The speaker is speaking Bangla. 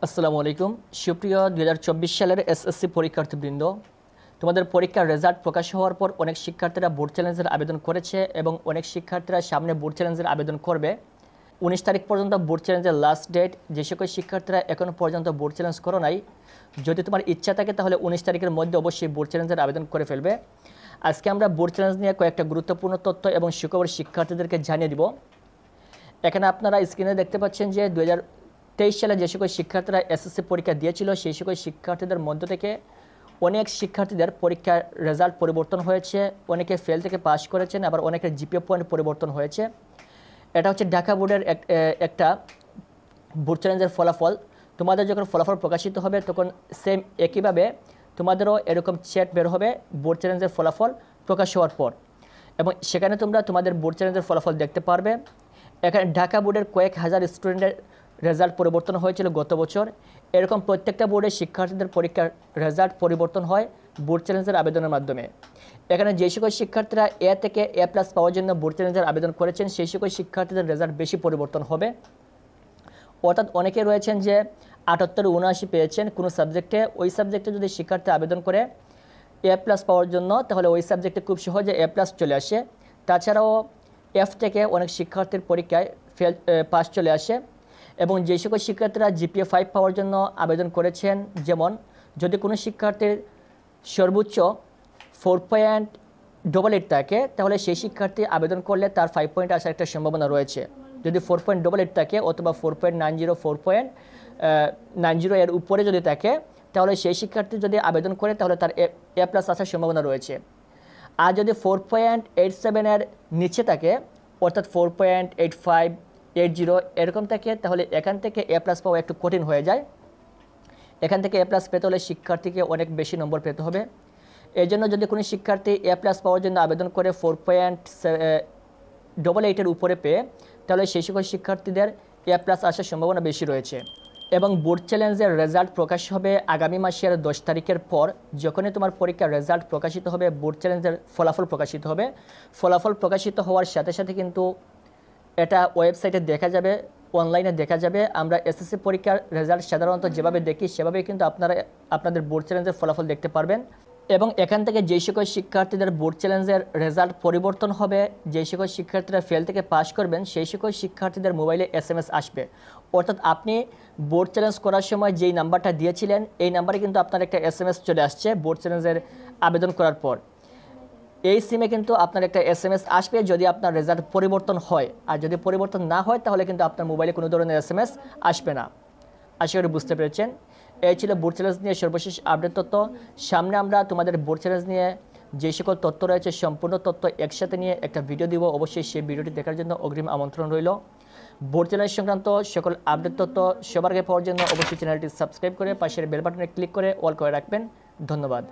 আসসালামু আলাইকুম সুপ্রিয় 2024 সালের এসএসসি পরীক্ষার্থীবৃন্দ, তোমাদের পরীক্ষার রেজাল্ট প্রকাশ হওয়ার পর অনেক শিক্ষার্থীরা বোর্ড চ্যালেঞ্জের আবেদন করেছে এবং অনেক শিক্ষার্থীরা সামনে বোর্ড চ্যালেঞ্জের আবেদন করবে। 19 তারিখ পর্যন্ত বোর্ড চ্যালেঞ্জের লাস্ট ডেট। যে সকল শিক্ষার্থীরা এখনও পর্যন্ত বোর্ড চ্যালেঞ্জ করো নাই, যদি তোমার ইচ্ছা থাকে তাহলে 19 তারিখের মধ্যে অবশ্যই বোর্ড চ্যালেঞ্জের আবেদন করে ফেলবে। আজকে আমরা বোর্ড চ্যালেঞ্জ নিয়ে কয়েকটা গুরুত্বপূর্ণ তথ্য এবং সুখবর শিক্ষার্থীদেরকে জানিয়ে দিব। এখানে আপনারা স্ক্রিনে দেখতে পাচ্ছেন যে 2023 সালে যে সকল শিক্ষার্থীরা এসএসসি পরীক্ষা দিয়েছিল সেই সকল শিক্ষার্থীদের মধ্য থেকে অনেক শিক্ষার্থীদের পরীক্ষার রেজাল্ট পরিবর্তন হয়েছে। অনেকে ফেল থেকে পাস করেছেন, আবার অনেকের জিপিএ পয়েন্ট পরিবর্তন হয়েছে। এটা হচ্ছে ঢাকা বোর্ডের একটা বোর্ড চ্যালেঞ্জের ফলাফল। তোমাদের যখন ফলাফল প্রকাশিত হবে তখন সেম একইভাবে তোমাদেরও এরকম চ্যাট বের হবে বোর্ড চ্যালেঞ্জের ফলাফল প্রকাশ হওয়ার পর, এবং সেখানে তোমরা তোমাদের বোর্ড চ্যালেঞ্জের ফলাফল দেখতে পারবে। এখানে ঢাকা বোর্ডের কয়েক হাজার স্টুডেন্টের রেজাল্ট পরিবর্তন হয়েছিল গত বছর। এরকম প্রত্যেকটা বোর্ডের শিক্ষার্থীদের পরীক্ষার রেজাল্ট পরিবর্তন হয় বোর্ড চ্যালেঞ্জের আবেদনের মাধ্যমে। এখানে যে সকল শিক্ষার্থীরা এ থেকে এ প্লাস পাওয়ার জন্য বোর্ড চ্যালেঞ্জের আবেদন করেছেন সেই সকল শিক্ষার্থীদের রেজাল্ট বেশি পরিবর্তন হবে। অর্থাৎ অনেকে রয়েছেন যে 78 79 পেয়েছেন কোনো সাবজেক্টে, ওই সাবজেক্টে যদি শিক্ষার্থী আবেদন করে এ প্লাস পাওয়ার জন্য তাহলে ওই সাবজেক্টে খুব সহজে এ প্লাস চলে আসে। তাছাড়াও এফ থেকে অনেক শিক্ষার্থীর পরীক্ষায় পাস চলে আসে। এবং যে সকল শিক্ষার্থীরা জিপিএ 5 পাওয়ার জন্য আবেদন করেছেন, যেমন যদি কোনো শিক্ষার্থীর সর্বোচ্চ 4.88 থাকে তাহলে সেই শিক্ষার্থী আবেদন করলে তার 5 পয়েন্ট আসার একটা সম্ভাবনা রয়েছে। যদি 4.88 থাকে অথবা 4.90 4.90 এর উপরে যদি থাকে তাহলে সেই শিক্ষার্থী যদি আবেদন করে তাহলে তার এ প্লাস আসার সম্ভাবনা রয়েছে। আর যদি 4.87 এর নিচে থাকে অর্থাৎ 4.85 80 এরকম থাকে তাহলে এখান থেকে এ প্লাস পাওয়া একটু কঠিন হয়ে যায়। এখান থেকে এ প্লাস পেতে হলে শিক্ষার্থীকে অনেক বেশি নম্বর পেতে হবে। এই জন্য যদি কোনো শিক্ষার্থী এ প্লাস পাওয়ার জন্য আবেদন করে 4.88 এর উপরে পেয়ে তাহলে সেই সকল শিক্ষার্থীদের এ প্লাস আসার সম্ভাবনা বেশি রয়েছে। এবং বোর্ড চ্যালেঞ্জের রেজাল্ট প্রকাশ হবে আগামী মাসের 10 তারিখের পর। যখনই তোমার পরীক্ষার রেজাল্ট প্রকাশিত হবে বোর্ড চ্যালেঞ্জের ফলাফল প্রকাশিত হবে। ফলাফল প্রকাশিত হওয়ার সাথে সাথে কিন্তু এটা ওয়েবসাইটে দেখা যাবে, অনলাইনে দেখা যাবে। আমরা এসএসসি পরীক্ষার রেজাল্ট সাধারণত যেভাবে দেখি সেভাবেই কিন্তু আপনারা আপনাদের বোর্ড চ্যালেঞ্জের ফলাফল দেখতে পারবেন। এবং এখান থেকে যেই সকল শিক্ষার্থীদের বোর্ড চ্যালেঞ্জের রেজাল্ট পরিবর্তন হবে, যেই সকল শিক্ষার্থীরা ফেল থেকে পাস করবেন সেই সকল শিক্ষার্থীদের মোবাইলে SMS আসবে। অর্থাৎ আপনি বোর্ড চ্যালেঞ্জ করার সময় যেই নাম্বারটা দিয়েছিলেন এই নাম্বারে কিন্তু আপনার একটা SMS চলে আসছে বোর্ড চ্যালেঞ্জের আবেদন করার পর। এই সিমে কিন্তু আপনার একটা SMS আসবে যদি আপনার রেজাল্ট পরিবর্তন হয়, আর যদি পরিবর্তন না হয় তাহলে কিন্তু আপনার মোবাইলে কোনো ধরনের SMS আসবে না। আশা করি বুঝতে পেরেছেন। এই ছিল বোর্ড চ্যালেঞ্জ নিয়ে সর্বশেষ আপডেট তথ্য। সামনে আমরা তোমাদের বোর্ড চ্যালেঞ্জ নিয়ে যে সকল তথ্য রয়েছে সম্পূর্ণ তথ্য একসাথে নিয়ে একটা ভিডিও দিব, অবশ্যই সেই ভিডিওটি দেখার জন্য অগ্রিম আমন্ত্রণ রইল। বোর্ড চ্যালেঞ্জ সংক্রান্ত সকল আপডেট তথ্য সবার আগে পাওয়ার জন্য অবশ্যই চ্যানেলটি সাবস্ক্রাইব করে পাশের বেল বাটনে ক্লিক করে অল করে রাখবেন। ধন্যবাদ।